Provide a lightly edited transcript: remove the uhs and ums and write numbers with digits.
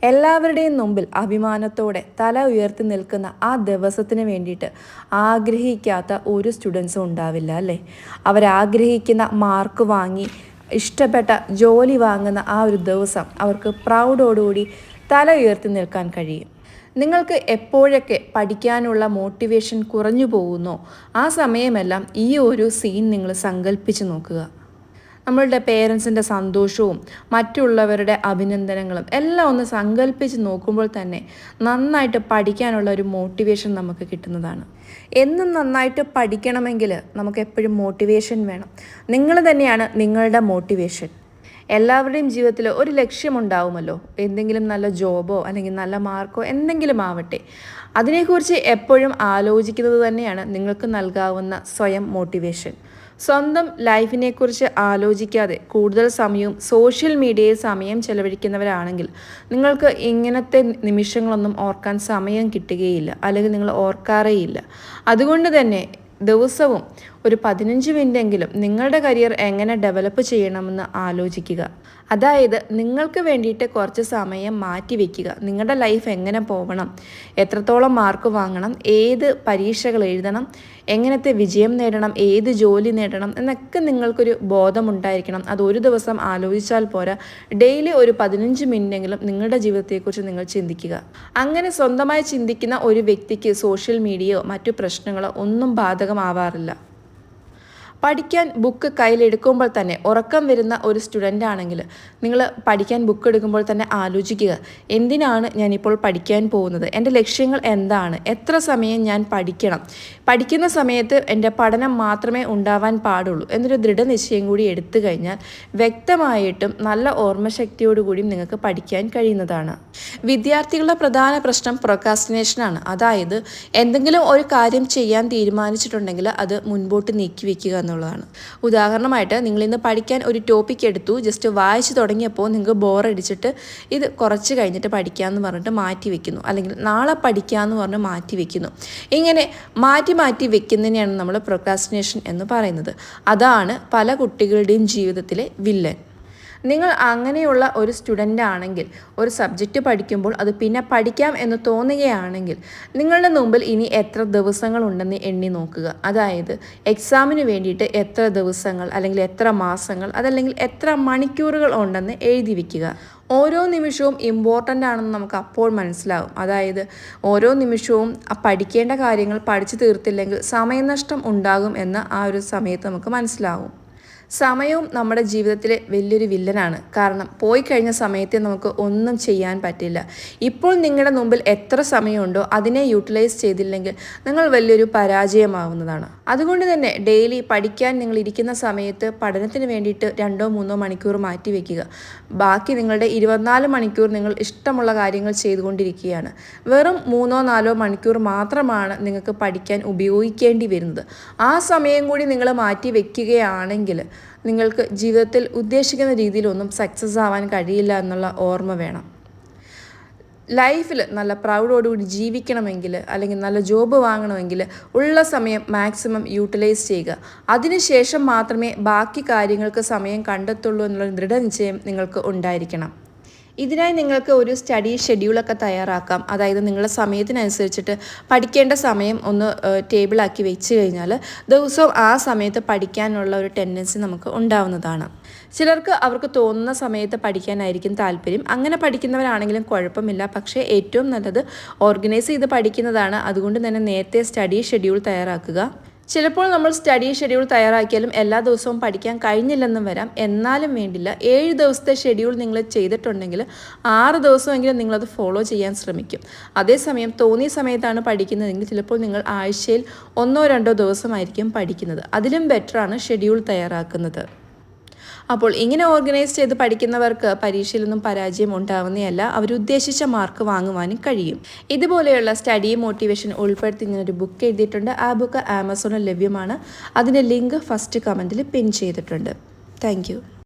എല്ലാവരുടെയും മുമ്പിൽ അഭിമാനത്തോടെ തല ഉയർത്തി നിൽക്കുന്ന ആ ദിവസത്തിന് വേണ്ടിയിട്ട് ആഗ്രഹിക്കാത്ത ഒരു സ്റ്റുഡൻസും ഉണ്ടാവില്ല അല്ലേ? അവരാഗ്രഹിക്കുന്ന മാർക്ക് വാങ്ങി ഇഷ്ടപ്പെട്ട ജോലി വാങ്ങുന്ന ആ ഒരു ദിവസം അവർക്ക് പ്രൗഡോടുകൂടി തല ഉയർത്തി നിൽക്കാൻ കഴിയും. നിങ്ങൾക്ക് എപ്പോഴൊക്കെ പഠിക്കാനുള്ള മോട്ടിവേഷൻ കുറഞ്ഞു പോകുന്നോ ആ സമയമെല്ലാം ഈ ഒരു സീൻ നിങ്ങൾ സങ്കല്പിച്ച് നോക്കുക. നമ്മളുടെ പേരൻസിൻ്റെ സന്തോഷവും മറ്റുള്ളവരുടെ അഭിനന്ദനങ്ങളും എല്ലാം ഒന്ന് സങ്കല്പിച്ച് നോക്കുമ്പോൾ തന്നെ നന്നായിട്ട് പഠിക്കാനുള്ള ഒരു മോട്ടിവേഷൻ നമുക്ക് കിട്ടുന്നതാണ്. എന്നും നന്നായിട്ട് പഠിക്കണമെങ്കിൽ നമുക്ക് എപ്പോഴും മോട്ടിവേഷൻ വേണം. നിങ്ങൾ തന്നെയാണ് നിങ്ങളുടെ മോട്ടിവേഷൻ. എല്ലാവരുടെയും ജീവിതത്തിൽ ഒരു ലക്ഷ്യമുണ്ടാവുമല്ലോ, എന്തെങ്കിലും നല്ല ജോബോ അല്ലെങ്കിൽ നല്ല മാർക്കോ എന്തെങ്കിലും ആവട്ടെ. അതിനെക്കുറിച്ച് എപ്പോഴും ആലോചിക്കുന്നത് തന്നെയാണ് നിങ്ങൾക്ക് നൽകാവുന്ന സ്വയം മോട്ടിവേഷൻ. സ്വന്തം ലൈഫിനെക്കുറിച്ച് ആലോചിക്കാതെ കൂടുതൽ സമയവും സോഷ്യൽ മീഡിയയിൽ സമയം ചെലവഴിക്കുന്നവരാണെങ്കിൽ നിങ്ങൾക്ക് ഇങ്ങനത്തെ നിമിഷങ്ങളൊന്നും ഓർക്കാൻ സമയം കിട്ടുകയില്ല, അല്ലെങ്കിൽ നിങ്ങൾ ഓർക്കാറേയില്ല. അതുകൊണ്ട് തന്നെ ദിവസവും ഒരു 15 മിനിറ്റെങ്കിലും നിങ്ങളുടെ കരിയർ എങ്ങനെ ഡെവലപ്പ് ചെയ്യണമെന്ന് ആലോചിക്കുക. അതായത് നിങ്ങൾക്ക് വേണ്ടിയിട്ട് കുറച്ച് സമയം മാറ്റി വയ്ക്കുക. നിങ്ങളുടെ ലൈഫ് എങ്ങനെ പോകണം, എത്രത്തോളം മാർക്ക് വാങ്ങണം, ഏത് പരീക്ഷകൾ എഴുതണം, എങ്ങനത്തെ വിജയം നേടണം, ഏത് ജോലി നേടണം എന്നൊക്കെ നിങ്ങൾക്കൊരു ബോധമുണ്ടായിരിക്കണം. അത് ഒരു ദിവസം ആലോചിച്ചാൽ പോരാ, ഡെയിലി ഒരു 15 മിനിറ്റെങ്കിലും നിങ്ങളുടെ ജീവിതത്തെക്കുറിച്ച് നിങ്ങൾ ചിന്തിക്കുക. അങ്ങനെ സ്വന്തമായി ചിന്തിക്കുന്ന ഒരു വ്യക്തിക്ക് സോഷ്യൽ മീഡിയയോ മറ്റു പ്രശ്നങ്ങളോ ഒന്നും ബാധകമാവാറില്ല. പഠിക്കാൻ ബുക്ക് കയ്യിലെടുക്കുമ്പോൾ തന്നെ ഉറക്കം വരുന്ന ഒരു സ്റ്റുഡൻ്റ് ആണെങ്കിൽ നിങ്ങൾ പഠിക്കാൻ ബുക്ക് എടുക്കുമ്പോൾ തന്നെ ആലോചിക്കുക, എന്തിനാണ് ഞാനിപ്പോൾ പഠിക്കാൻ പോകുന്നത്, എൻ്റെ ലക്ഷ്യങ്ങൾ എന്താണ്, എത്ര സമയം ഞാൻ പഠിക്കണം, പഠിക്കുന്ന സമയത്ത് എൻ്റെ പഠനം മാത്രമേ ഉണ്ടാവാൻ പാടുള്ളൂ എന്നൊരു ദൃഢനിശ്ചയം കൂടി എടുത്തു കഴിഞ്ഞാൽ വ്യക്തമായിട്ടും നല്ല ഓർമ്മശക്തിയോടുകൂടിയും നിങ്ങൾക്ക് പഠിക്കാൻ കഴിയുന്നതാണ്. വിദ്യാർത്ഥികളുടെ പ്രധാന പ്രശ്നം പ്രൊക്രാസ്റ്റിനേഷനാണ്. അതായത് എന്തെങ്കിലും ഒരു കാര്യം ചെയ്യാൻ തീരുമാനിച്ചിട്ടുണ്ടെങ്കിൽ അത് മുൻപോട്ട് നീക്കി വയ്ക്കുക എന്നുള്ളതാണ്. ഉദാഹരണമായിട്ട് നിങ്ങളിന്ന് പഠിക്കാൻ ഒരു ടോപ്പിക് എടുത്തു, ജസ്റ്റ് വായിച്ചു തുടങ്ങിയപ്പോൾ നിങ്ങൾക്ക് ബോറടിച്ചിട്ട് ഇത് കുറച്ച് കഴിഞ്ഞിട്ട് പഠിക്കാമെന്ന് പറഞ്ഞിട്ട് മാറ്റി വെക്കുന്നു, അല്ലെങ്കിൽ നാളെ പഠിക്കാമെന്ന് പറഞ്ഞ് മാറ്റി വെക്കുന്നു. ഇങ്ങനെ മാറ്റി വെക്കുന്നതിനെയാണ് നമ്മൾ പ്രൊക്രാസ്റ്റിനേഷൻ എന്ന് പറയുന്നത്. അതാണ് പല കുട്ടികളുടെയും ജീവിതത്തിലെ വില്ലൻ. നിങ്ങൾ അങ്ങനെയുള്ള ഒരു സ്റ്റുഡൻ്റ് ആണെങ്കിൽ, ഒരു സബ്ജക്റ്റ് പഠിക്കുമ്പോൾ അത് പിന്നെ പഠിക്കാം എന്ന് തോന്നുകയാണെങ്കിൽ നിങ്ങളുടെ മുമ്പിൽ ഇനി എത്ര ദിവസങ്ങളുണ്ടെന്ന് എണ്ണി നോക്കുക. അതായത് എക്സാമിന് വേണ്ടിയിട്ട് എത്ര ദിവസങ്ങൾ, അല്ലെങ്കിൽ എത്ര മാസങ്ങൾ, അതല്ലെങ്കിൽ എത്ര മണിക്കൂറുകൾ ഉണ്ടെന്ന് എഴുതി വയ്ക്കുക. ഓരോ നിമിഷവും ഇമ്പോർട്ടൻ്റ് ആണെന്ന് നമുക്ക് അപ്പോൾ മനസ്സിലാവും. അതായത് ഓരോ നിമിഷവും പഠിക്കേണ്ട കാര്യങ്ങൾ പഠിച്ചു തീർത്തില്ലെങ്കിൽ സമയനഷ്ടം ഉണ്ടാകും എന്ന് ആ ഒരു സമയത്ത് നമുക്ക് മനസ്സിലാവും. സമയവും നമ്മുടെ ജീവിതത്തിലെ വലിയൊരു വില്ലനാണ്. കാരണം പോയി കഴിഞ്ഞ സമയത്തെ നമുക്ക് ഒന്നും ചെയ്യാൻ പറ്റില്ല. ഇപ്പോൾ നിങ്ങളുടെ മുമ്പിൽ എത്ര സമയമുണ്ടോ അതിനെ യൂട്ടിലൈസ് ചെയ്തില്ലെങ്കിൽ നിങ്ങൾ വലിയൊരു പരാജയമാവുന്നതാണ്. അതുകൊണ്ട് തന്നെ ഡെയിലി പഠിക്കാൻ നിങ്ങൾ ഇരിക്കുന്ന സമയത്ത് പഠനത്തിന് വേണ്ടിയിട്ട് 2-3 മണിക്കൂർ മാറ്റി വയ്ക്കുക. ബാക്കി നിങ്ങളുടെ 24 മണിക്കൂർ നിങ്ങൾ ഇഷ്ടമുള്ള കാര്യങ്ങൾ ചെയ്തുകൊണ്ടിരിക്കുകയാണ്. വെറും 3-4 മണിക്കൂർ മാത്രമാണ് നിങ്ങൾക്ക് പഠിക്കാൻ ഉപയോഗിക്കേണ്ടി വരുന്നത്. ആ സമയം കൂടി നിങ്ങൾ മാറ്റി വയ്ക്കുകയാണെങ്കിൽ നിങ്ങൾക്ക് ജീവിതത്തിൽ ഉദ്ദേശിക്കുന്ന രീതിയിലൊന്നും സക്സസ് ആവാൻ കഴിയില്ല എന്നുള്ള ഓർമ്മ വേണം. ലൈഫിൽ നല്ല പ്രൗഡോടുകൂടി ജീവിക്കണമെങ്കിൽ, അല്ലെങ്കിൽ നല്ല ജോബ് വാങ്ങണമെങ്കിൽ ഉള്ള സമയം മാക്സിമം യൂട്ടിലൈസ് ചെയ്യുക. അതിനുശേഷം മാത്രമേ ബാക്കി കാര്യങ്ങൾക്ക് സമയം കണ്ടെത്തുള്ളൂ എന്നുള്ള ദൃഢനിശ്ചയം നിങ്ങൾക്ക് ഉണ്ടായിരിക്കണം. ഇതിനായി നിങ്ങൾക്ക് ഒരു സ്റ്റഡി ഷെഡ്യൂളൊക്കെ തയ്യാറാക്കാം. അതായത് നിങ്ങളുടെ സമയത്തിനനുസരിച്ചിട്ട് പഠിക്കേണ്ട സമയം ഒന്ന് ടേബിളാക്കി വെച്ച് കഴിഞ്ഞാൽ ദിവസവും ആ സമയത്ത് പഠിക്കാനുള്ള ഒരു ടെൻഡൻസി നമുക്ക് ഉണ്ടാവുന്നതാണ്. ചിലർക്ക് അവർക്ക് തോന്നുന്ന സമയത്ത് പഠിക്കാനായിരിക്കും താല്പര്യം. അങ്ങനെ പഠിക്കുന്നവരാണെങ്കിലും കുഴപ്പമില്ല. പക്ഷേ ഏറ്റവും നല്ലത് ഓർഗനൈസ് ചെയ്ത് പഠിക്കുന്നതാണ്. അതുകൊണ്ട് തന്നെ നേരത്തെ സ്റ്റഡി ഷെഡ്യൂൾ തയ്യാറാക്കുക. ചിലപ്പോൾ നമ്മൾ സ്റ്റഡി ഷെഡ്യൂൾ തയ്യാറാക്കിയാലും എല്ലാ ദിവസവും പഠിക്കാൻ കഴിഞ്ഞില്ലെന്നും വരാം. എന്നാലും വേണ്ടില്ല, 7 ദിവസത്തെ ഷെഡ്യൂൾ നിങ്ങൾ ചെയ്തിട്ടുണ്ടെങ്കിൽ 6 ദിവസമെങ്കിലും നിങ്ങളത് ഫോളോ ചെയ്യാൻ ശ്രമിക്കും. അതേസമയം തോന്നിയ സമയത്താണ് പഠിക്കുന്നതെങ്കിൽ ചിലപ്പോൾ നിങ്ങൾ ആഴ്ചയിൽ 1-2 ദിവസമായിരിക്കും പഠിക്കുന്നത്. അതിലും ബെറ്ററാണ് ഷെഡ്യൂൾ തയ്യാറാക്കുന്നത്. അപ്പോൾ ഇങ്ങനെ ഓർഗനൈസ് ചെയ്ത് പഠിക്കുന്നവർക്ക് പരീക്ഷയിലൊന്നും പരാജയം ഉണ്ടാവുന്നതല്ല, അവരുദ്ദേശിച്ച മാർക്ക് വാങ്ങുവാനും കഴിയും. ഇതുപോലെയുള്ള സ്റ്റഡി മോട്ടിവേഷൻ ഉൾപ്പെടുത്തി ഇങ്ങനൊരു ബുക്ക് എഴുതിയിട്ടുണ്ട്. ആ ബുക്ക് ആമസോണിൽ ലഭ്യമാണ്. അതിൻ്റെ ലിങ്ക് ഫസ്റ്റ് കമൻറ്റിൽ പിൻ ചെയ്തിട്ടുണ്ട്. താങ്ക്